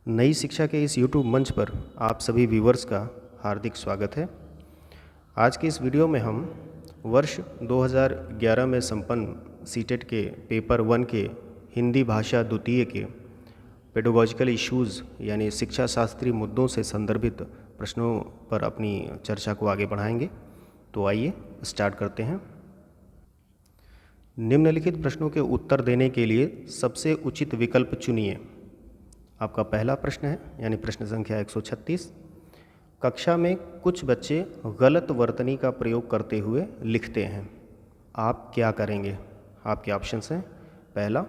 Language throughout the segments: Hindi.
नई शिक्षा के इस YouTube मंच पर आप सभी व्यूवर्स का हार्दिक स्वागत है। आज की इस वीडियो में हम वर्ष 2011 में संपन्न सीटेट के पेपर 1 के हिंदी भाषा द्वितीय के पेडागॉजिकल इश्यूज़ यानी शिक्षा शास्त्रीय मुद्दों से संदर्भित प्रश्नों पर अपनी चर्चा को आगे बढ़ाएंगे। तो आइए स्टार्ट करते हैं। निम्नलिखित प्रश्नों के उत्तर देने के लिए सबसे उचित विकल्प चुनिए। आपका पहला प्रश्न है यानी प्रश्न संख्या 136। कक्षा में कुछ बच्चे गलत वर्तनी का प्रयोग करते हुए लिखते हैं, आप क्या करेंगे? आपके ऑप्शंस हैं। पहला,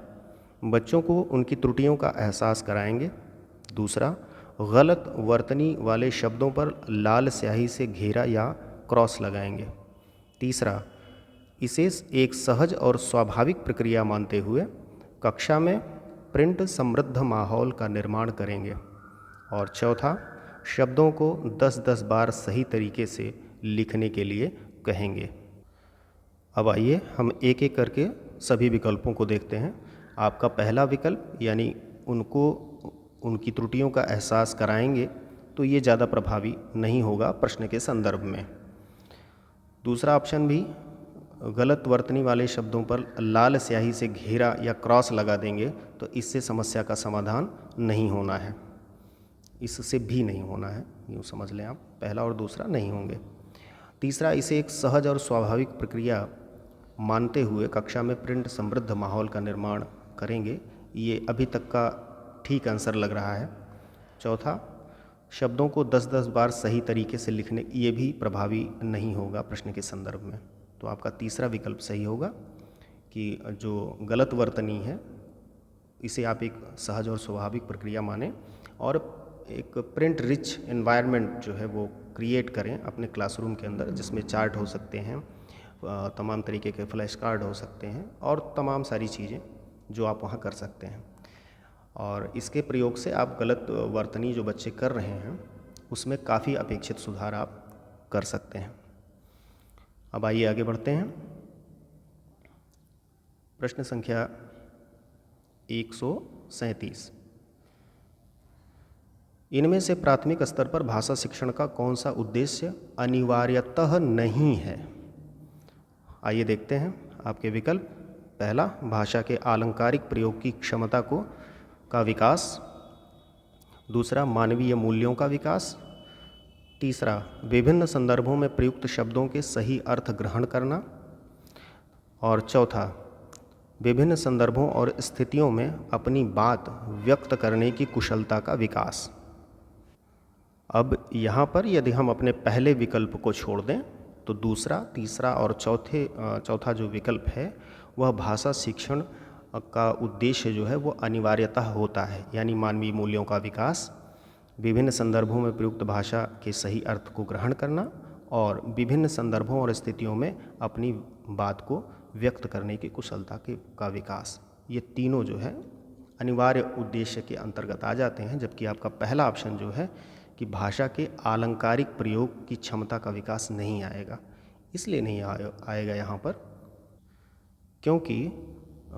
बच्चों को उनकी त्रुटियों का एहसास कराएंगे। दूसरा, गलत वर्तनी वाले शब्दों पर लाल स्याही से घेरा या क्रॉस लगाएंगे। तीसरा, इसे एक सहज और स्वाभाविक प्रक्रिया मानते हुए कक्षा में प्रिंट समृद्ध माहौल का निर्माण करेंगे। और चौथा, शब्दों को 10-10 बार सही तरीके से लिखने के लिए कहेंगे। अब आइए हम एक एक करके सभी विकल्पों को देखते हैं। आपका पहला विकल्प यानी उनको उनकी त्रुटियों का एहसास कराएंगे, तो ये ज़्यादा प्रभावी नहीं होगा प्रश्न के संदर्भ में। दूसरा ऑप्शन भी, गलत वर्तनी वाले शब्दों पर लाल स्याही से घेरा या क्रॉस लगा देंगे तो इससे समस्या का समाधान नहीं होना है, इससे भी नहीं होना है, यूँ समझ लें आप। पहला और दूसरा नहीं होंगे। तीसरा, इसे एक सहज और स्वाभाविक प्रक्रिया मानते हुए कक्षा में प्रिंट समृद्ध माहौल का निर्माण करेंगे, ये अभी तक का ठीक आंसर लग रहा है। चौथा, शब्दों को 10-10 बार सही तरीके से लिखने, ये भी प्रभावी नहीं होगा प्रश्न के संदर्भ में। तो आपका तीसरा विकल्प सही होगा कि जो गलत वर्तनी है इसे आप एक सहज और स्वाभाविक प्रक्रिया मानें और एक प्रिंट रिच एनवायरनमेंट जो है वो क्रिएट करें अपने क्लासरूम के अंदर, जिसमें चार्ट हो सकते हैं, तमाम तरीके के फ्लैश कार्ड हो सकते हैं और तमाम सारी चीज़ें जो आप वहाँ कर सकते हैं। और इसके प्रयोग से आप गलत वर्तनी जो बच्चे कर रहे हैं उसमें काफ़ी अपेक्षित सुधार आप कर सकते हैं। अब आइए आगे बढ़ते हैं। प्रश्न संख्या 137। इनमें से प्राथमिक स्तर पर भाषा शिक्षण का कौन सा उद्देश्य अनिवार्यतः नहीं है? आइए देखते हैं आपके विकल्प। पहला, भाषा के आलंकारिक प्रयोग की क्षमता का विकास। दूसरा, मानवीय मूल्यों का विकास। तीसरा, विभिन्न संदर्भों में प्रयुक्त शब्दों के सही अर्थ ग्रहण करना। और चौथा, विभिन्न संदर्भों और स्थितियों में अपनी बात व्यक्त करने की कुशलता का विकास। अब यहाँ पर यदि हम अपने पहले विकल्प को छोड़ दें तो दूसरा, तीसरा और चौथा जो विकल्प है वह भाषा शिक्षण का उद्देश्य जो है वो अनिवार्यतः होता है, यानी मानवीय मूल्यों का विकास, विभिन्न संदर्भों में प्रयुक्त भाषा के सही अर्थ को ग्रहण करना और विभिन्न संदर्भों और स्थितियों में अपनी बात को व्यक्त करने की कुशलता का विकास। ये तीनों जो है अनिवार्य उद्देश्य के अंतर्गत आ जाते हैं, जबकि आपका पहला ऑप्शन जो है कि भाषा के आलंकारिक प्रयोग की क्षमता का विकास नहीं आएगा। इसलिए नहीं आएगा यहाँ पर क्योंकि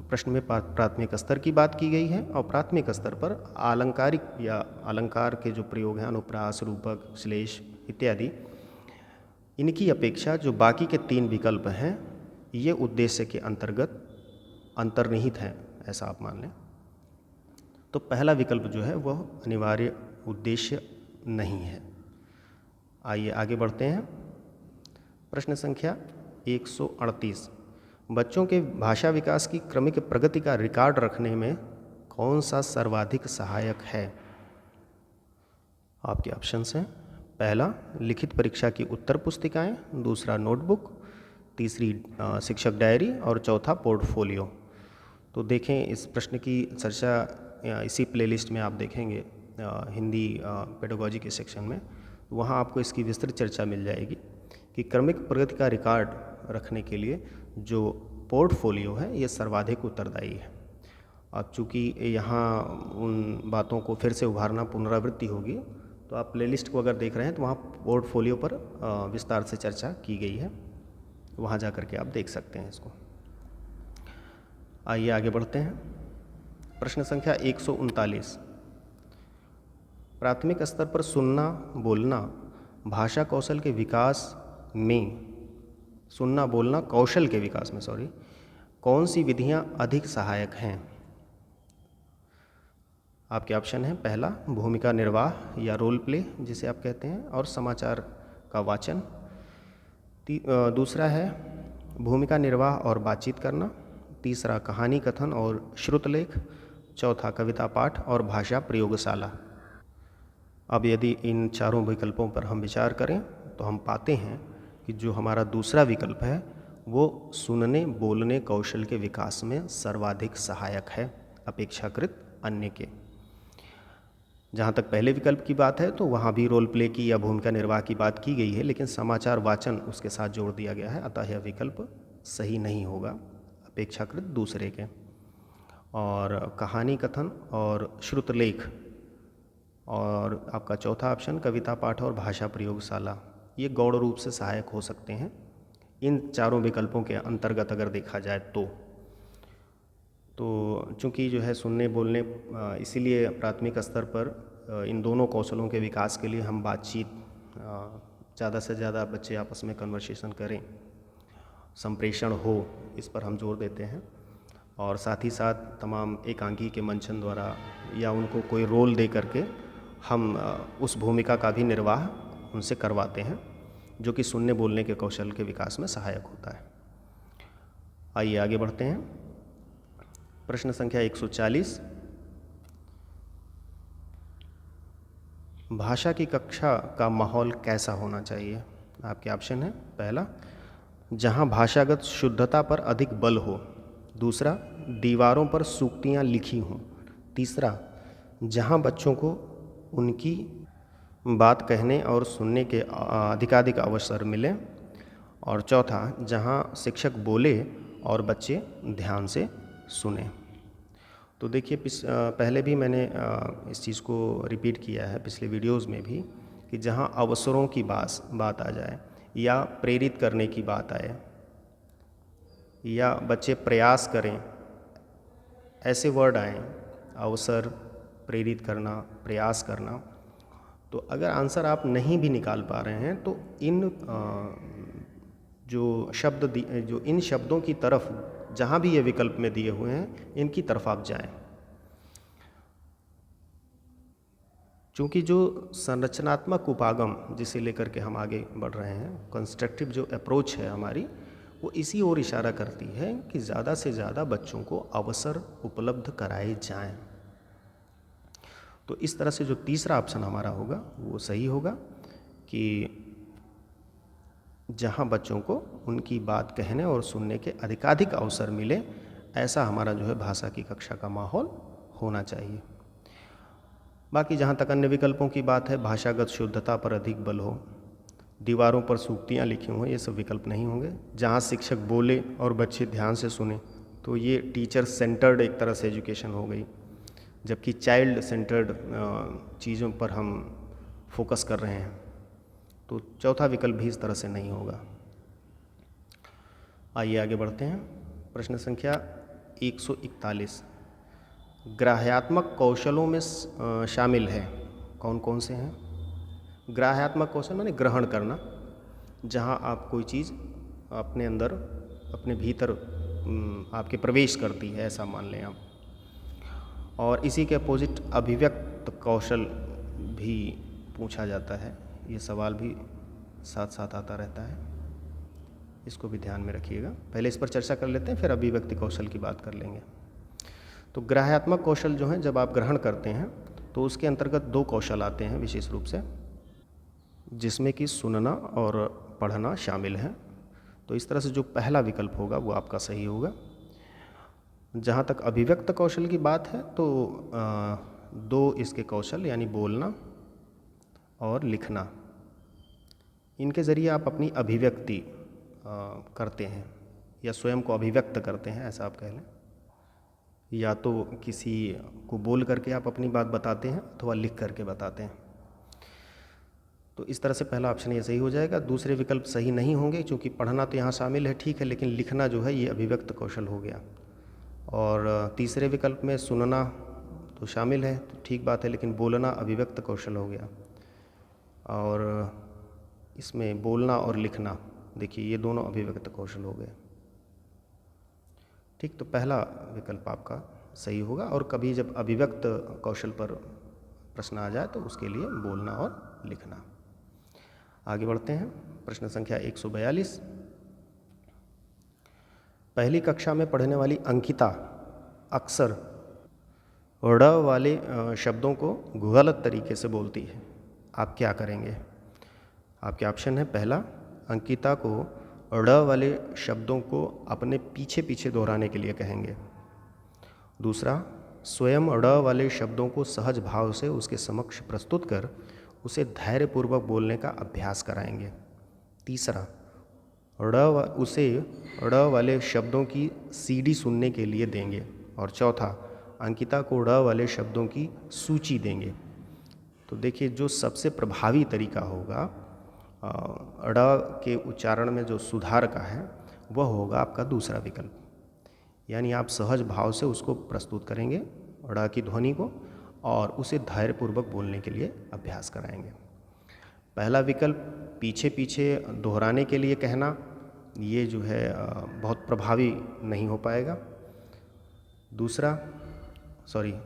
प्रश्न में प्राथमिक स्तर की बात की गई है और प्राथमिक स्तर पर आलंकारिक या अलंकार के जो प्रयोग हैं, अनुप्रास, रूपक, श्लेष इत्यादि, इनकी अपेक्षा जो बाकी के 3 विकल्प हैं ये उद्देश्य के अंतर्गत अंतर्निहित हैं, ऐसा आप मान लें। तो पहला विकल्प जो है वह अनिवार्य उद्देश्य नहीं है। आइए आगे बढ़ते हैं। प्रश्न संख्या 138। बच्चों के भाषा विकास की क्रमिक प्रगति का रिकॉर्ड रखने में कौन सा सर्वाधिक सहायक है? आपके ऑप्शंस हैं। पहला, लिखित परीक्षा की उत्तर पुस्तिकाएं। दूसरा, नोटबुक। तीसरी, शिक्षक डायरी। और चौथा, पोर्टफोलियो। तो देखें इस प्रश्न की चर्चा इसी प्लेलिस्ट में आप देखेंगे हिंदी पेडागॉजी के सेक्शन में, वहाँ आपको इसकी विस्तृत चर्चा मिल जाएगी कि क्रमिक प्रगति का रिकॉर्ड रखने के लिए जो पोर्टफोलियो है ये सर्वाधिक उत्तरदायी है। अब चूँकि यहाँ उन बातों को फिर से उभारना पुनरावृत्ति होगी, तो आप प्लेलिस्ट को अगर देख रहे हैं तो वहाँ पोर्टफोलियो पर विस्तार से चर्चा की गई है, वहाँ जा कर के आप देख सकते हैं इसको। आइए आगे बढ़ते हैं। प्रश्न संख्या 139। प्राथमिक स्तर पर सुनना बोलना भाषा कौशल के विकास में सुनना बोलना कौशल के विकास में कौन सी विधियां अधिक सहायक हैं? आपके ऑप्शन हैं, पहला भूमिका निर्वाह या रोल प्ले जिसे आप कहते हैं, और समाचार का वाचन। दूसरा है भूमिका निर्वाह और बातचीत करना। तीसरा कहानी कथन और श्रुतलेख। चौथा कविता पाठ और भाषा प्रयोगशाला। अब यदि इन चारों विकल्पों पर हम विचार करें तो हम पाते हैं कि जो हमारा दूसरा विकल्प है वो सुनने बोलने कौशल के विकास में सर्वाधिक सहायक है अपेक्षाकृत अन्य के। जहाँ तक पहले विकल्प की बात है तो वहाँ भी रोल प्ले की या भूमिका निर्वाह की बात की गई है, लेकिन समाचार वाचन उसके साथ जोड़ दिया गया है, अतः यह विकल्प सही नहीं होगा अपेक्षाकृत दूसरे के। और कहानी कथन और श्रुतलेख और आपका चौथा ऑप्शन कविता पाठ और भाषा प्रयोगशाला, ये गौण रूप से सहायक हो सकते हैं इन चारों विकल्पों के अंतर्गत अगर देखा जाए तो चूँकि जो है सुनने बोलने, इसीलिए प्राथमिक स्तर पर इन दोनों कौशलों के विकास के लिए हम बातचीत, ज़्यादा से ज़्यादा बच्चे आपस में कन्वर्सेशन करें, संप्रेषण हो, इस पर हम जोर देते हैं। और साथ ही साथ तमाम एकांकी के मंचन द्वारा या उनको कोई रोल दे करके हम उस भूमिका का भी निर्वाह उनसे करवाते हैं, जो कि सुनने बोलने के कौशल के विकास में सहायक होता है। आइए आगे बढ़ते हैं। प्रश्न संख्या 140। भाषा की कक्षा का माहौल कैसा होना चाहिए? आपके ऑप्शन है, पहला जहां भाषागत शुद्धता पर अधिक बल हो। दूसरा दीवारों पर सूक्तियाँ लिखी हों। तीसरा जहां बच्चों को उनकी बात कहने और सुनने के अधिकाधिक अवसर मिले। और चौथा जहां शिक्षक बोले और बच्चे ध्यान से सुने। तो देखिए पहले भी मैंने इस चीज़ को रिपीट किया है पिछले वीडियोस में भी कि जहां अवसरों की बात आ जाए या प्रेरित करने की बात आए या बच्चे प्रयास करें, ऐसे वर्ड आए, अवसर, प्रेरित करना, प्रयास करना, तो अगर आंसर आप नहीं भी निकाल पा रहे हैं तो जो इन शब्दों की तरफ जहाँ भी ये विकल्प में दिए हुए हैं इनकी तरफ आप जाएं। क्योंकि जो संरचनात्मक उपागम जिसे लेकर के हम आगे बढ़ रहे हैं, कंस्ट्रक्टिव जो अप्रोच है हमारी, वो इसी ओर इशारा करती है कि ज़्यादा से ज़्यादा बच्चों को अवसर उपलब्ध कराए जाएं। तो इस तरह से जो तीसरा ऑप्शन हमारा होगा वो सही होगा कि जहां बच्चों को उनकी बात कहने और सुनने के अधिकाधिक अवसर मिले, ऐसा हमारा जो है भाषा की कक्षा का माहौल होना चाहिए। बाकी जहाँ तक अन्य विकल्पों की बात है, भाषागत शुद्धता पर अधिक बल हो, दीवारों पर सूक्तियाँ लिखी हों, ये सब विकल्प नहीं होंगे। जहाँ शिक्षक बोले और बच्चे ध्यान से सुने, तो ये टीचर सेंटर्ड एक तरह से एजुकेशन हो गई, जबकि चाइल्ड सेंटर्ड चीज़ों पर हम फोकस कर रहे हैं। तो चौथा विकल्प भी इस तरह से नहीं होगा। आइए आगे बढ़ते हैं। प्रश्न संख्या 141। ग्राह्यात्मक कौशलों में शामिल है, कौन कौन से हैं? ग्राह्यात्मक कौशल माने ग्रहण करना, जहां आप कोई चीज़ अपने अंदर, अपने भीतर आपके प्रवेश करती है, ऐसा मान लें आप। और इसी के अपोजिट अभिव्यक्त कौशल भी पूछा जाता है, ये सवाल भी साथ साथ आता रहता है, इसको भी ध्यान में रखिएगा। पहले इस पर चर्चा कर लेते हैं, फिर अभिव्यक्ति कौशल की बात कर लेंगे। तो ग्राह्यात्मक कौशल जो है, जब आप ग्रहण करते हैं तो उसके अंतर्गत दो कौशल आते हैं विशेष रूप से, जिसमें कि सुनना और पढ़ना शामिल है। तो इस तरह से जो पहला विकल्प होगा वो आपका सही होगा। जहाँ तक अभिव्यक्त कौशल की बात है तो दो इसके कौशल यानी बोलना और लिखना, इनके ज़रिए आप अपनी अभिव्यक्ति करते हैं या स्वयं को अभिव्यक्त करते हैं, ऐसा आप कह लें। या तो किसी को बोल करके आप अपनी बात बताते हैं अथवा लिख करके बताते हैं। तो इस तरह से पहला ऑप्शन ये सही हो जाएगा। दूसरे विकल्प सही नहीं होंगे, क्योंकि पढ़ना तो यहाँ शामिल है, ठीक है, लेकिन लिखना जो है ये अभिव्यक्त कौशल हो गया। और तीसरे विकल्प में सुनना तो शामिल है, तो ठीक बात है, लेकिन बोलना अभिव्यक्त कौशल हो गया। और इसमें बोलना और लिखना, देखिए ये दोनों अभिव्यक्त कौशल हो गए। ठीक, तो पहला विकल्प आपका सही होगा। और कभी जब अभिव्यक्त कौशल पर प्रश्न आ जाए तो उसके लिए बोलना और लिखना। आगे बढ़ते हैं, प्रश्न संख्या 142। पहली कक्षा में पढ़ने वाली अंकिता अक्सर ड़ वाले शब्दों को गलत तरीके से बोलती है, आप क्या करेंगे? आपके ऑप्शन है, पहला, अंकिता को ड़ वाले शब्दों को अपने पीछे पीछे दोहराने के लिए कहेंगे। दूसरा, स्वयं ड़ वाले शब्दों को सहज भाव से उसके समक्ष प्रस्तुत कर उसे धैर्यपूर्वक बोलने का अभ्यास कराएंगे। तीसरा, उसे ड़ वाले शब्दों की सीडी सुनने के लिए देंगे। और चौथा, अंकिता को ड़ वाले शब्दों की सूची देंगे। तो देखिए, जो सबसे प्रभावी तरीका होगा ड़ के उच्चारण में जो सुधार का है वह होगा आपका दूसरा विकल्प, यानी आप सहज भाव से उसको प्रस्तुत करेंगे ड़ की ध्वनि को और उसे धैर्यपूर्वक बोलने के लिए अभ्यास कराएंगे। पहला विकल्प पीछे पीछे दोहराने के लिए कहना, ये जो है बहुत प्रभावी नहीं हो पाएगा।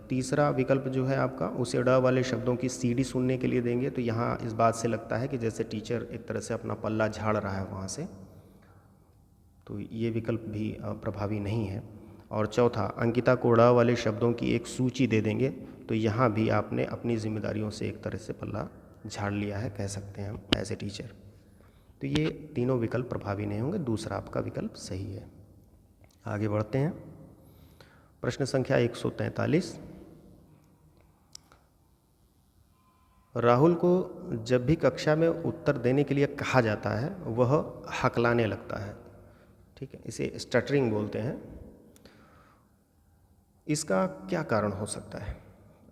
तीसरा विकल्प जो है आपका, उसे ड़ वाले शब्दों की सीडी सुनने के लिए देंगे। तो यहाँ इस बात से लगता है कि जैसे टीचर एक तरह से अपना पल्ला झाड़ रहा है वहाँ से, तो ये विकल्प भी प्रभावी नहीं है। और चौथा, अंकिता को ड़ वाले शब्दों की एक सूची दे देंगे। तो यहाँ भी आपने अपनी जिम्मेदारियों से एक तरह से पल्ला झाड़ लिया है, कह सकते हैं हम एज ए टीचर। तो ये तीनों विकल्प प्रभावी नहीं होंगे, दूसरा आपका विकल्प सही है। आगे बढ़ते हैं, प्रश्न संख्या 143। राहुल को जब भी कक्षा में उत्तर देने के लिए कहा जाता है वह हकलाने लगता है। ठीक है, इसे स्टटरिंग बोलते हैं। इसका क्या कारण हो सकता है?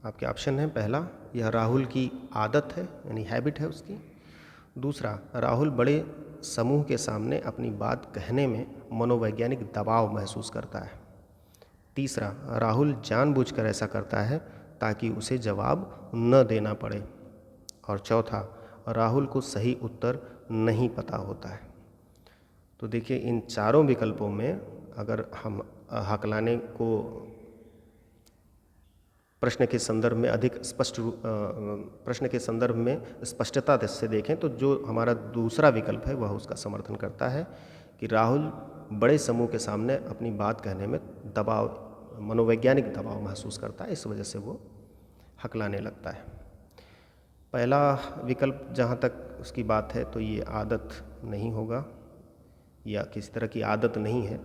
आपके ऑप्शन है, पहला, यह राहुल की आदत है, यानी हैबिट है उसकी। दूसरा, राहुल बड़े समूह के सामने अपनी बात कहने में मनोवैज्ञानिक दबाव महसूस करता है। तीसरा, राहुल जानबूझकर ऐसा करता है ताकि उसे जवाब न देना पड़े। और चौथा, राहुल को सही उत्तर नहीं पता होता है। तो देखिए, इन चारों विकल्पों में अगर हम हकलाने को प्रश्न के संदर्भ में स्पष्टता से देखें तो जो हमारा दूसरा विकल्प है वह उसका समर्थन करता है कि राहुल बड़े समूह के सामने अपनी बात कहने में मनोवैज्ञानिक दबाव महसूस करता है, इस वजह से वो हकलाने लगता है। पहला विकल्प जहाँ तक उसकी बात है तो ये आदत नहीं होगा या किसी तरह की आदत नहीं है।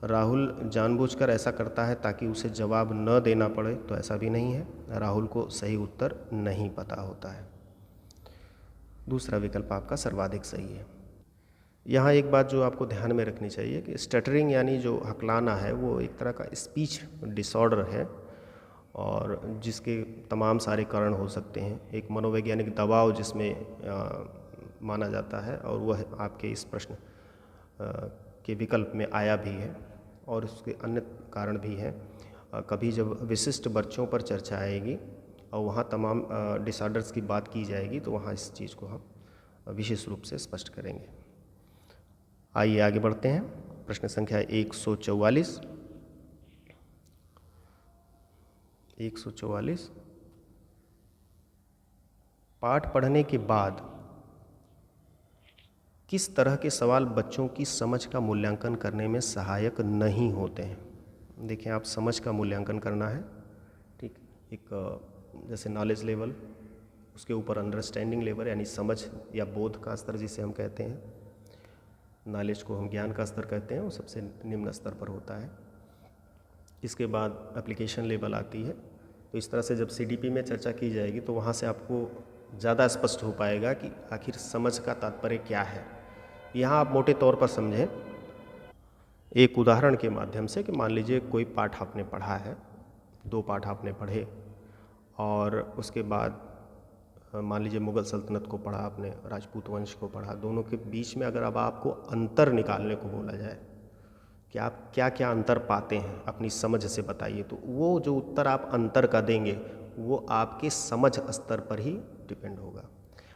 राहुल जानबूझकर ऐसा करता है ताकि उसे जवाब न देना पड़े, तो ऐसा भी नहीं है। राहुल को सही उत्तर नहीं पता होता है। दूसरा विकल्प आपका सर्वाधिक सही है। यहाँ एक बात जो आपको ध्यान में रखनी चाहिए कि स्टटरिंग यानी जो हकलाना है वो एक तरह का स्पीच डिसऑर्डर है और जिसके तमाम सारे कारण हो सकते हैं। एक मनोवैज्ञानिक दबाव जिसमें माना जाता है और वह आपके इस प्रश्न के विकल्प में आया भी है और उसके अन्य कारण भी हैं। कभी जब विशिष्ट बच्चों पर चर्चा आएगी और वहाँ तमाम डिसऑर्डर्स की बात की जाएगी तो वहाँ इस चीज़ को हम विशेष रूप से स्पष्ट करेंगे। आइए आगे बढ़ते हैं, प्रश्न संख्या 144। 144, पाठ पढ़ने के बाद किस तरह के सवाल बच्चों की समझ का मूल्यांकन करने में सहायक नहीं होते हैं? देखिए, आप समझ का मूल्यांकन करना है, ठीक, एक जैसे नॉलेज लेवल, उसके ऊपर अंडरस्टैंडिंग लेवल यानी समझ या बोध का स्तर जिसे हम कहते हैं, नॉलेज को हम ज्ञान का स्तर कहते हैं, वो सबसे निम्न स्तर पर होता है। इसके बाद एप्लीकेशन लेवल आती है। तो इस तरह से जब सीडीपी में चर्चा की जाएगी तो वहाँ से आपको ज़्यादा स्पष्ट हो पाएगा कि आखिर समझ का तात्पर्य क्या है। यहाँ आप मोटे तौर पर समझें एक उदाहरण के माध्यम से कि मान लीजिए कोई पाठ आपने पढ़ा है, 2 पाठ आपने पढ़े और उसके बाद मान लीजिए मुग़ल सल्तनत को पढ़ा आपने, राजपूत वंश को पढ़ा, दोनों के बीच में अगर अब आपको अंतर निकालने को बोला जाए कि आप क्या क्या अंतर पाते हैं अपनी समझ से बताइए। तो वो जो उत्तर आप अंतर का देंगे वो आपके समझ स्तर पर ही डिपेंड होगा।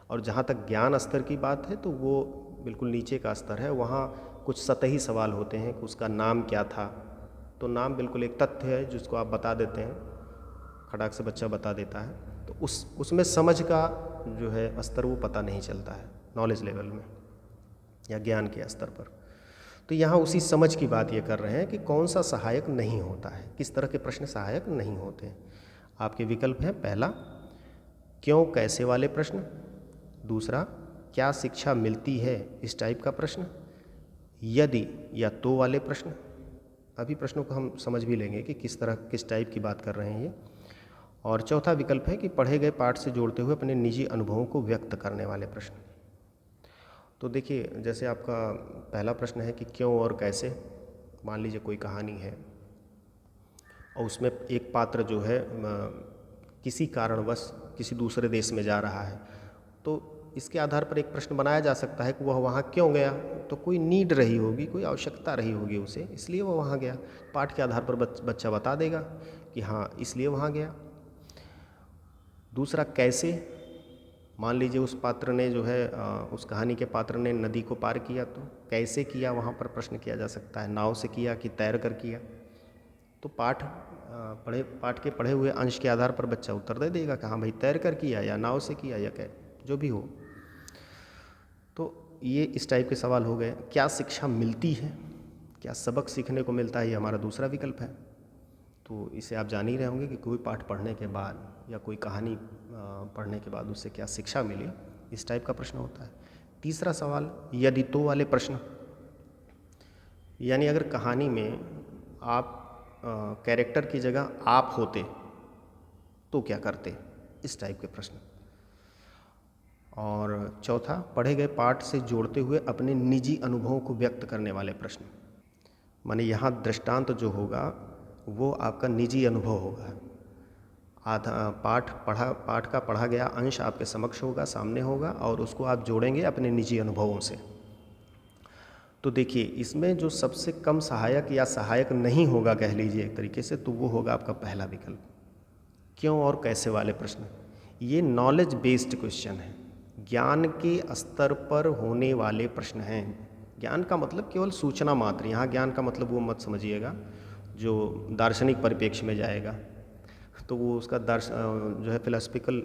और जहाँ तक ज्ञान स्तर की बात है तो वो बिल्कुल नीचे का स्तर है, वहाँ कुछ सतही सवाल होते हैं कि उसका नाम क्या था। तो नाम बिल्कुल एक तथ्य है जिसको आप बता देते हैं, खटाक से बच्चा बता देता है, तो उसमें समझ का जो है स्तर वो पता नहीं चलता है नॉलेज लेवल में या ज्ञान के स्तर पर। तो यहाँ उसी समझ की बात ये कर रहे हैं कि कौन सा सहायक नहीं होता है, किस तरह के प्रश्न सहायक नहीं होते हैं। आपके विकल्प हैं, पहला क्यों कैसे वाले प्रश्न, दूसरा क्या शिक्षा मिलती है इस टाइप का प्रश्न, यदि या तो वाले प्रश्न। अभी प्रश्नों को हम समझ भी लेंगे कि किस तरह किस टाइप की बात कर रहे हैं ये। और चौथा विकल्प है कि पढ़े गए पाठ से जोड़ते हुए अपने निजी अनुभवों को व्यक्त करने वाले प्रश्न। तो देखिए, जैसे आपका पहला प्रश्न है कि क्यों और कैसे, मान लीजिए कोई कहानी है और उसमें एक पात्र जो है किसी कारणवश किसी दूसरे देश में जा रहा है, तो इसके आधार पर एक प्रश्न बनाया जा सकता है कि वह वहाँ क्यों गया। तो कोई नीड रही होगी, कोई आवश्यकता रही होगी उसे, इसलिए वह वहाँ गया। पाठ के आधार पर बच्चा बता देगा कि हाँ इसलिए वहाँ गया। दूसरा कैसे, मान लीजिए उस पात्र ने जो है उस कहानी के पात्र ने नदी को पार किया, तो कैसे किया वहाँ पर प्रश्न किया जा सकता है, नाव से किया कि तैर कर किया। तो पाठ के पढ़े हुए अंश के आधार पर बच्चा उत्तर दे देगा कि हाँ भाई तैर कर किया या नाव से किया या क्या जो भी हो। तो ये इस टाइप के सवाल हो गए। क्या शिक्षा मिलती है, क्या सबक सीखने को मिलता है, ये हमारा दूसरा विकल्प है। तो इसे आप जान ही रहे होंगे कि कोई पाठ पढ़ने के बाद या कोई कहानी पढ़ने के बाद उससे क्या शिक्षा मिली, इस टाइप का प्रश्न होता है। तीसरा सवाल यदि तो वाले प्रश्न, यानी अगर कहानी में आप कैरेक्टर की जगह आप होते तो क्या करते, इस टाइप के प्रश्न। और चौथा पढ़े गए पाठ से जोड़ते हुए अपने निजी अनुभवों को व्यक्त करने वाले प्रश्न, माने यहाँ दृष्टांत जो होगा वो आपका निजी अनुभव होगा। आधा पाठ का पढ़ा गया अंश आपके समक्ष होगा, सामने होगा, और उसको आप जोड़ेंगे अपने निजी अनुभवों से। तो देखिए, इसमें जो सबसे कम सहायक या सहायक नहीं होगा कह लीजिए एक तरीके से, तो वो होगा आपका पहला विकल्प, क्यों और कैसे वाले प्रश्न। ये नॉलेज बेस्ड क्वेश्चन है, ज्ञान के स्तर पर होने वाले प्रश्न हैं। ज्ञान का मतलब केवल सूचना मात्र, यहाँ ज्ञान का मतलब वो मत समझिएगा जो दार्शनिक परिप्रेक्ष्य में जाएगा, तो वो उसका जो है फिलोसफिकल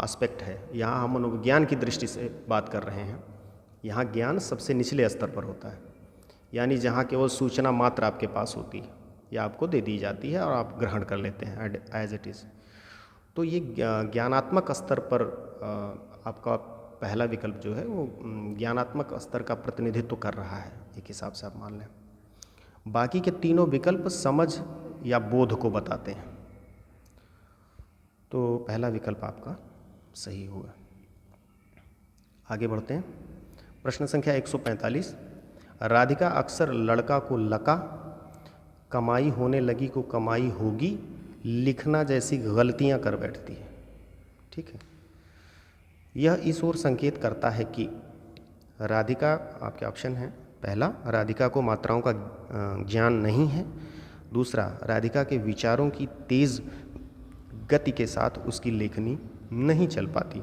एस्पेक्ट है। यहाँ हम मनोविज्ञान की दृष्टि से बात कर रहे हैं। यहाँ ज्ञान सबसे निचले स्तर पर होता है, यानी जहाँ केवल सूचना मात्र आपके पास होती है या आपको दे दी जाती है और आप ग्रहण कर लेते हैं एज इट इज़। तो ये ज्ञानात्मक स्तर पर आपका पहला विकल्प जो है वो ज्ञानात्मक स्तर का प्रतिनिधित्व कर रहा है, एक हिसाब से आप मान लें। बाकी के तीनों विकल्प समझ या बोध को बताते हैं। तो पहला विकल्प आपका सही होगा। आगे बढ़ते हैं। प्रश्न संख्या 145, राधिका अक्सर लड़का को लका, कमाई होने लगी को कमाई होगी, लिखना जैसी गलतियां कर बैठती है। ठीक है, यह इस ओर संकेत करता है कि राधिका, आपके ऑप्शन हैं, पहला राधिका को मात्राओं का ज्ञान नहीं है, दूसरा राधिका के विचारों की तेज़ गति के साथ उसकी लेखनी नहीं चल पाती,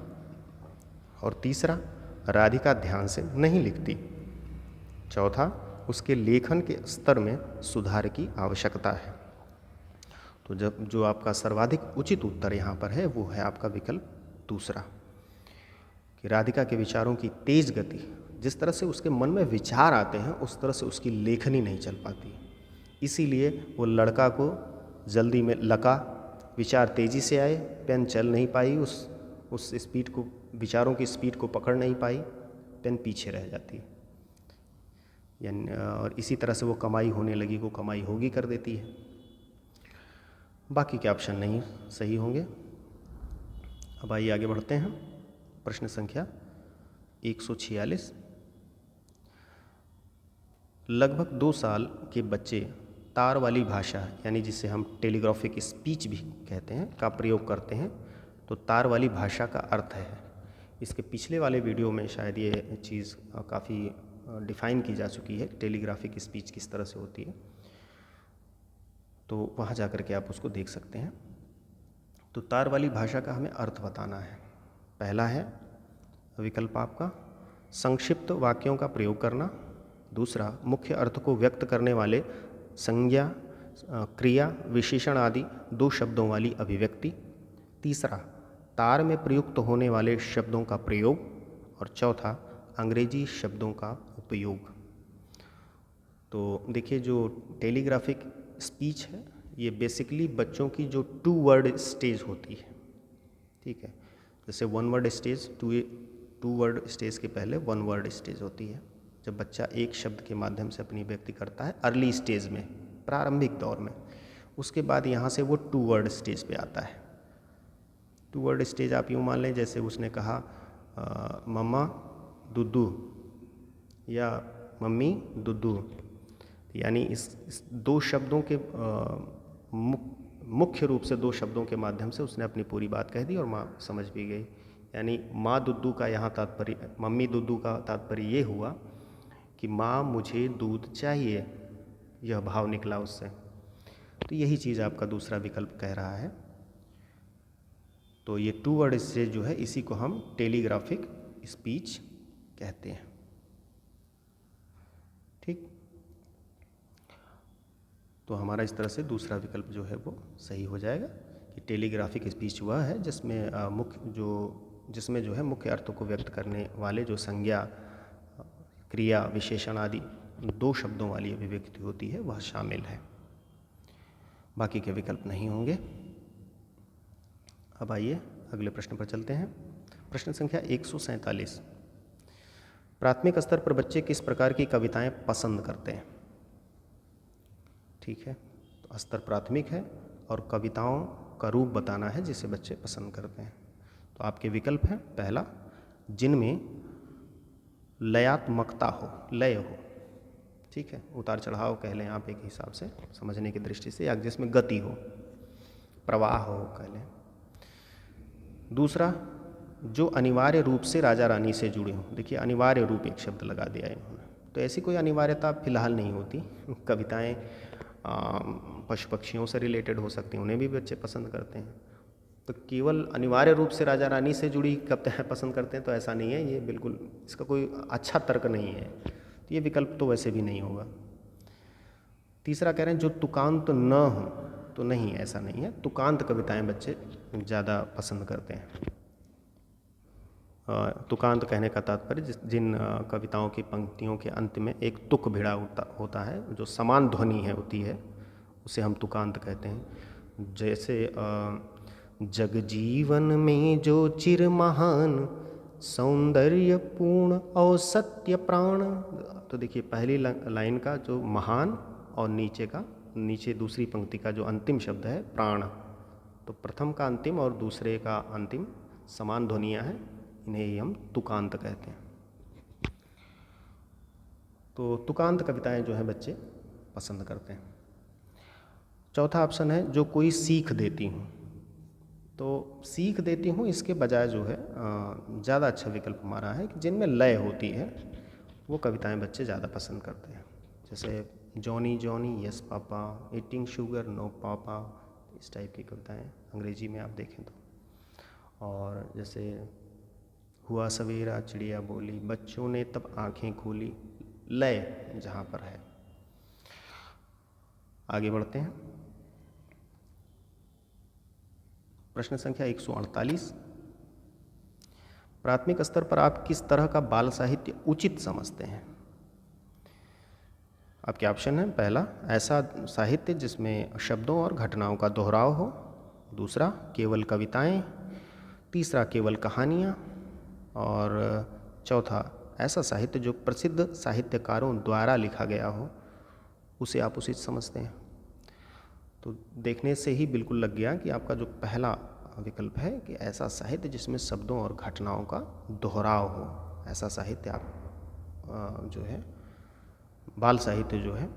और तीसरा राधिका ध्यान से नहीं लिखती, चौथा उसके लेखन के स्तर में सुधार की आवश्यकता है। तो जो आपका सर्वाधिक उचित उत्तर यहाँ पर है वो है आपका विकल्प दूसरा, कि राधिका के विचारों की तेज गति, जिस तरह से उसके मन में विचार आते हैं उस तरह से उसकी लेखनी नहीं चल पाती, इसीलिए वो लड़का को जल्दी में लका, विचार तेज़ी से आए, पेन चल नहीं पाई, उस स्पीड को, विचारों की स्पीड को पकड़ नहीं पाई, पेन पीछे रह जाती है, यानी और इसी तरह से वो कमाई होने लगी को कमाई होगी कर देती है। बाकी के ऑप्शन नहीं सही होंगे। अब आइए आगे बढ़ते हैं। प्रश्न संख्या 146, लगभग 2 साल के बच्चे तार वाली भाषा, यानी जिसे हम टेलीग्राफिक स्पीच भी कहते हैं, का प्रयोग करते हैं। तो तार वाली भाषा का अर्थ है, इसके पिछले वाले वीडियो में शायद ये चीज़ काफ़ी डिफ़ाइन की जा चुकी है, टेलीग्राफिक स्पीच किस तरह से होती है, तो वहाँ जा कर के आप उसको देख सकते हैं। तो तार वाली भाषा का हमें अर्थ बताना है। पहला है विकल्प आपका संक्षिप्त वाक्यों का प्रयोग करना, दूसरा मुख्य अर्थ को व्यक्त करने वाले संज्ञा, क्रिया, विशेषण आदि दो शब्दों वाली अभिव्यक्ति, तीसरा तार में प्रयुक्त होने वाले शब्दों का प्रयोग, और चौथा अंग्रेजी शब्दों का उपयोग। तो देखिए जो टेलीग्राफिक स्पीच है ये बेसिकली बच्चों की जो 2 वर्ड स्टेज होती है, ठीक है। जैसे 1 वर्ड स्टेज, 2 वर्ड स्टेज के पहले 1 वर्ड स्टेज होती है, जब बच्चा एक शब्द के माध्यम से अपनी व्यक्ति करता है अर्ली स्टेज में, प्रारंभिक दौर में। उसके बाद यहाँ से वो 2 वर्ड स्टेज पे आता है। 2 वर्ड स्टेज आप यूँ मान लें जैसे उसने कहा मम्मा दुद्धू या मम्मी दुद्धू, यानी इस 2 शब्दों के मुख्य रूप से 2 शब्दों के माध्यम से उसने अपनी पूरी बात कह दी और माँ समझ भी गई। यानी माँ दुद्धू का यहाँ तात्पर्य, मम्मी दुद्धू का तात्पर्य ये हुआ कि माँ मुझे दूध चाहिए, यह भाव निकला उससे। तो यही चीज़ आपका दूसरा विकल्प कह रहा है। तो ये 2 वर्ड स्टेज जो है इसी को हम टेलीग्राफिक स्पीच कहते हैं, ठीक। तो हमारा इस तरह से दूसरा विकल्प जो है वो सही हो जाएगा कि टेलीग्राफिक स्पीच वह है जिसमें जो है मुख्य अर्थों को व्यक्त करने वाले जो संज्ञा, क्रिया, विशेषण आदि 2 शब्दों वाली अभिव्यक्ति होती है वह शामिल है, बाकी के विकल्प नहीं होंगे। अब आइए अगले प्रश्न पर चलते हैं। प्रश्न संख्या 147। प्राथमिक स्तर पर बच्चे किस प्रकार की कविताएं पसंद करते हैं? ठीक है, तो स्तर प्राथमिक है और कविताओं का रूप बताना है जिसे बच्चे पसंद करते हैं। तो आपके विकल्प हैं, पहला जिनमें लयात्मकता हो, लय हो, ठीक है, उतार चढ़ाव कह लें आप एक हिसाब से समझने की दृष्टि से, या जिसमें गति हो, प्रवाह हो कह लें। दूसरा जो अनिवार्य रूप से राजा रानी से जुड़े हों। देखिए अनिवार्य रूप एक शब्द लगा दिया है इन्होंने, तो ऐसी कोई अनिवार्यता फिलहाल नहीं होती। कविताएं पशु पक्षियों से रिलेटेड हो सकती हैं, उन्हें भी बच्चे पसंद करते हैं। तो केवल अनिवार्य रूप से राजा रानी से जुड़ी कविताएं पसंद करते हैं तो ऐसा नहीं है, ये बिल्कुल इसका कोई अच्छा तर्क नहीं है, तो ये विकल्प तो वैसे भी नहीं होगा। तीसरा कह रहे हैं जो तुकांत न हो, तो नहीं, ऐसा नहीं है, तुकांत कविताएं बच्चे ज़्यादा पसंद करते हैं। तुकांत कहने का तात्पर्य जिन कविताओं की पंक्तियों के अंत में एक तुक भिड़ा होता है, जो समान ध्वनि है होती है, उसे हम तुकांत कहते हैं। जैसे जग जीवन में जो चिर महान सौंदर्यपूर्ण और सत्य प्राण। तो देखिए पहली लाइन का जो महान और नीचे दूसरी पंक्ति का जो अंतिम शब्द है प्राण, तो प्रथम का अंतिम और दूसरे का अंतिम समान ध्वनियाँ हैं, इन्हें ही हम तुकांत कहते हैं। तो तुकांत कविताएं जो हैं बच्चे पसंद करते हैं। चौथा ऑप्शन है जो कोई सीख देती हूँ। तो सीख देती हूँ इसके बजाय जो है ज़्यादा अच्छा विकल्प हमारा है कि जिनमें लय होती है वो कविताएं बच्चे ज़्यादा पसंद करते हैं। जैसे Johnny Johnny yes papa, eating sugar no papa, इस टाइप की कविताएं अंग्रेजी में आप देखें तो। और जैसे हुआ सवेरा चिड़िया बोली, बच्चों ने तब आंखें खोली, लय जहाँ पर है। आगे बढ़ते हैं। प्रश्न संख्या 148। प्राथमिक स्तर पर आप किस तरह का बाल साहित्य उचित समझते हैं? आपके ऑप्शन है, पहला ऐसा साहित्य जिसमें शब्दों और घटनाओं का दोहराव हो, दूसरा केवल कविताएं, तीसरा केवल कहानियाँ, और चौथा ऐसा साहित्य जो प्रसिद्ध साहित्यकारों द्वारा लिखा गया हो, उसे आप उचित समझते हैं। तो देखने से ही बिल्कुल लग गया कि आपका जो पहला विकल्प है कि ऐसा साहित्य जिसमें शब्दों और घटनाओं का दोहराव हो, ऐसा साहित्य आप जो है बाल साहित्य जो है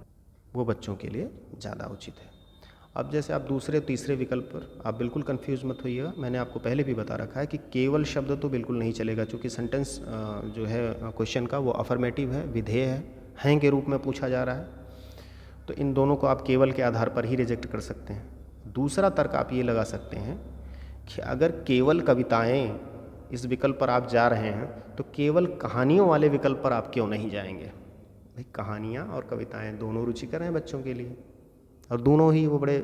वो बच्चों के लिए ज़्यादा उचित है। अब जैसे आप दूसरे तीसरे विकल्प पर आप बिल्कुल कंफ्यूज मत होइएगा, मैंने आपको पहले भी बता रखा है कि केवल शब्द तो बिल्कुल नहीं चलेगा, क्योंकि सेंटेंस जो है क्वेश्चन का वो अफर्मेटिव है, विधेय है, हैं के रूप में पूछा जा रहा है, तो इन दोनों को आप केवल के आधार पर ही रिजेक्ट कर सकते हैं। दूसरा तर्क आप ये लगा सकते हैं कि अगर केवल कविताएं इस विकल्प पर आप जा रहे हैं तो केवल कहानियों वाले विकल्प पर आप क्यों नहीं जाएंगे। भाई कहानियाँ और कविताएं दोनों रुचिकर हैं बच्चों के लिए, और दोनों ही वो बड़े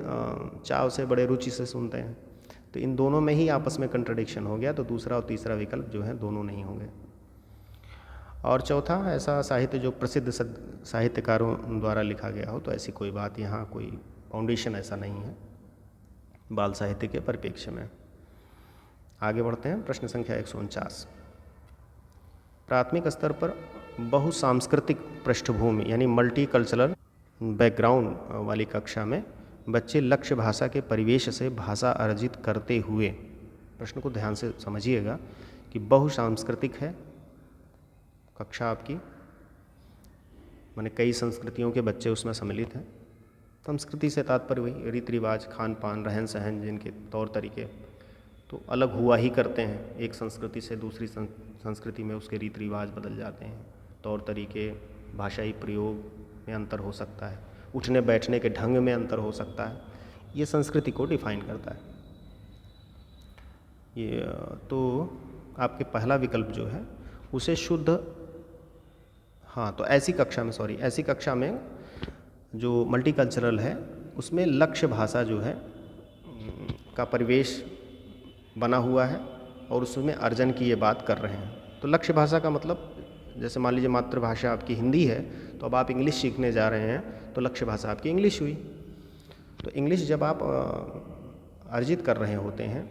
चाव से, बड़े रुचि से सुनते हैं, तो इन दोनों में ही आपस में कंट्रडिक्शन हो गया, तो दूसरा और तीसरा विकल्प जो है दोनों नहीं होंगे। और चौथा, ऐसा साहित्य जो प्रसिद्ध साहित्यकारों द्वारा लिखा गया हो, तो ऐसी कोई बात यहाँ कोई फाउंडेशन ऐसा नहीं है बाल साहित्य के परिप्रेक्ष्य में। आगे बढ़ते हैं, प्रश्न संख्या 149। प्राथमिक स्तर पर बहुसांस्कृतिक पृष्ठभूमि यानी मल्टीकल्चरल बैकग्राउंड वाली कक्षा में बच्चे लक्ष्य भाषा के परिवेश से भाषा अर्जित करते हुए, प्रश्न को ध्यान से समझिएगा कि बहुसांस्कृतिक है कक्षा आपकी, माने कई संस्कृतियों के बच्चे उसमें सम्मिलित हैं। संस्कृति से तात्पर्य वही रीति रिवाज, खान पान, रहन सहन, जिनके तौर तरीके तो अलग हुआ ही करते हैं। एक संस्कृति से दूसरी संस्कृति में उसके रीति रिवाज बदल जाते हैं, तौर तरीके, भाषाई प्रयोग में अंतर हो सकता है, उठने बैठने के ढंग में अंतर हो सकता है, ये संस्कृति को डिफाइन करता है। ये तो आपके पहला विकल्प जो है उसे शुद्ध, हाँ तो ऐसी कक्षा में जो मल्टीकल्चरल है उसमें लक्ष्य भाषा जो है का परिवेश बना हुआ है और उसमें अर्जन की ये बात कर रहे हैं। तो लक्ष्य भाषा का मतलब, जैसे मान लीजिए मातृभाषा आपकी हिंदी है तो अब आप इंग्लिश सीखने जा रहे हैं, तो लक्ष्य भाषा आपकी इंग्लिश हुई। तो इंग्लिश जब आप अर्जित कर रहे होते हैं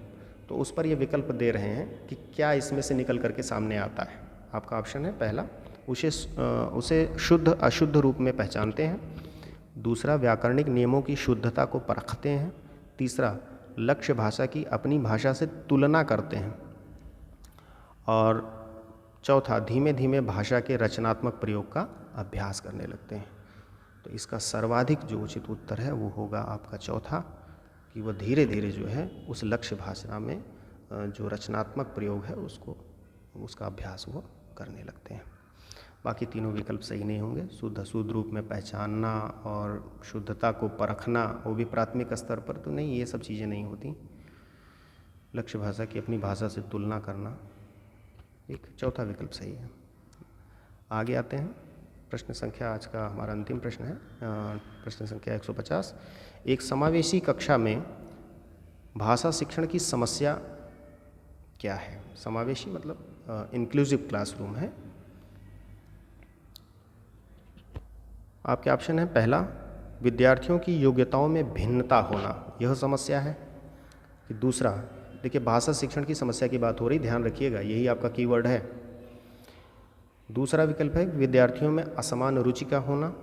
तो उस पर ये विकल्प दे रहे हैं कि क्या इसमें से निकल करके सामने आता है। आपका ऑप्शन है पहला, उसे शुद्ध अशुद्ध रूप में पहचानते हैं। दूसरा, व्याकरणिक नियमों की शुद्धता को परखते हैं। तीसरा, लक्ष्य भाषा की अपनी भाषा से तुलना करते हैं। और चौथा, धीमे धीमे भाषा के रचनात्मक प्रयोग का अभ्यास करने लगते हैं। तो इसका सर्वाधिक जो उचित उत्तर है वो होगा आपका चौथा, कि वह धीरे धीरे जो है उस लक्ष्य भाषा में जो रचनात्मक प्रयोग है उसका अभ्यास वो करने लगते हैं। बाकी तीनों विकल्प सही नहीं होंगे। शुद्ध अशुद्ध रूप में पहचानना और शुद्धता को परखना, वो भी प्राथमिक स्तर पर तो नहीं, ये सब चीज़ें नहीं होती। लक्ष्य भाषा की अपनी भाषा से तुलना करना, एक चौथा विकल्प सही है। आगे आते हैं, प्रश्न संख्या, आज का हमारा अंतिम प्रश्न है, प्रश्न संख्या 150। एक समावेशी कक्षा में भाषा शिक्षण की समस्या क्या है। समावेशी मतलब इंक्लूसिव क्लासरूम है। आपके ऑप्शन है पहला, विद्यार्थियों की योग्यताओं में भिन्नता होना, यह समस्या है। कि दूसरा, देखिए भाषा शिक्षण की समस्या की बात हो रही, ध्यान रखिएगा, यही आपका कीवर्ड है। दूसरा विकल्प है विद्यार्थियों में असमान रुचि का होना।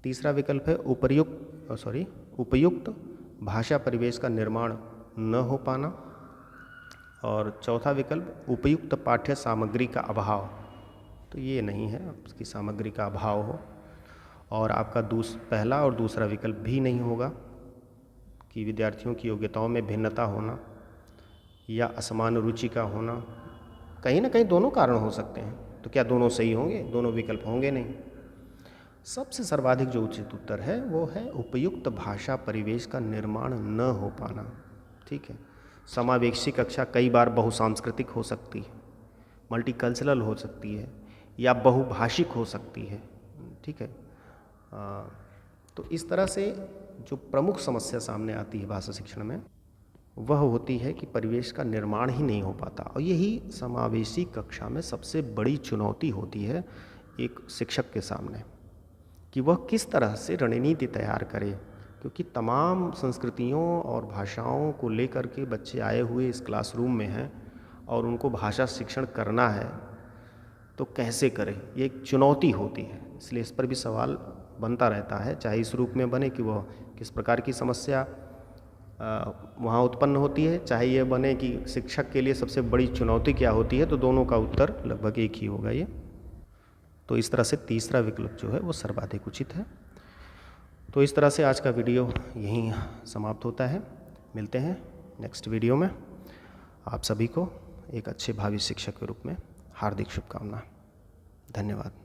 तीसरा विकल्प है उपयुक्त भाषा परिवेश का निर्माण न हो पाना। और चौथा विकल्प उपयुक्त पाठ्य सामग्री का अभाव। तो ये नहीं है, उसकी सामग्री का अभाव हो। और आपका पहला और दूसरा विकल्प भी नहीं होगा कि विद्यार्थियों की योग्यताओं में भिन्नता होना या असमान रुचि का होना। कहीं ना कहीं दोनों कारण हो सकते हैं, तो क्या दोनों सही होंगे? दोनों विकल्प होंगे नहीं। सबसे सर्वाधिक जो उचित उत्तर है वो है उपयुक्त भाषा परिवेश का निर्माण न हो पाना। ठीक है, समावेशी कक्षा कई बार बहुसांस्कृतिक हो सकती है, मल्टीकल्चरल हो सकती है, या बहुभाषिक हो सकती है। ठीक है, तो इस तरह से जो प्रमुख समस्या सामने आती है भाषा शिक्षण में, वह होती है कि परिवेश का निर्माण ही नहीं हो पाता। और यही समावेशी कक्षा में सबसे बड़ी चुनौती होती है एक शिक्षक के सामने, कि वह किस तरह से रणनीति तैयार करे, क्योंकि तमाम संस्कृतियों और भाषाओं को लेकर के बच्चे आए हुए इस क्लासरूम में हैं और उनको भाषा शिक्षण करना है, तो कैसे करें, ये एक चुनौती होती है। इसलिए इस पर भी सवाल बनता रहता है, चाहे इस रूप में बने कि वह किस प्रकार की समस्या वहाँ उत्पन्न होती है, चाहे ये बने कि शिक्षक के लिए सबसे बड़ी चुनौती क्या होती है, तो दोनों का उत्तर लगभग एक ही होगा ये। तो इस तरह से तीसरा विकल्प जो है वो सर्वाधिक उचित है। तो इस तरह से आज का वीडियो यहीं समाप्त होता है। मिलते हैं नेक्स्ट वीडियो में। आप सभी को एक अच्छे भावी शिक्षक के रूप में हार्दिक शुभकामना। धन्यवाद।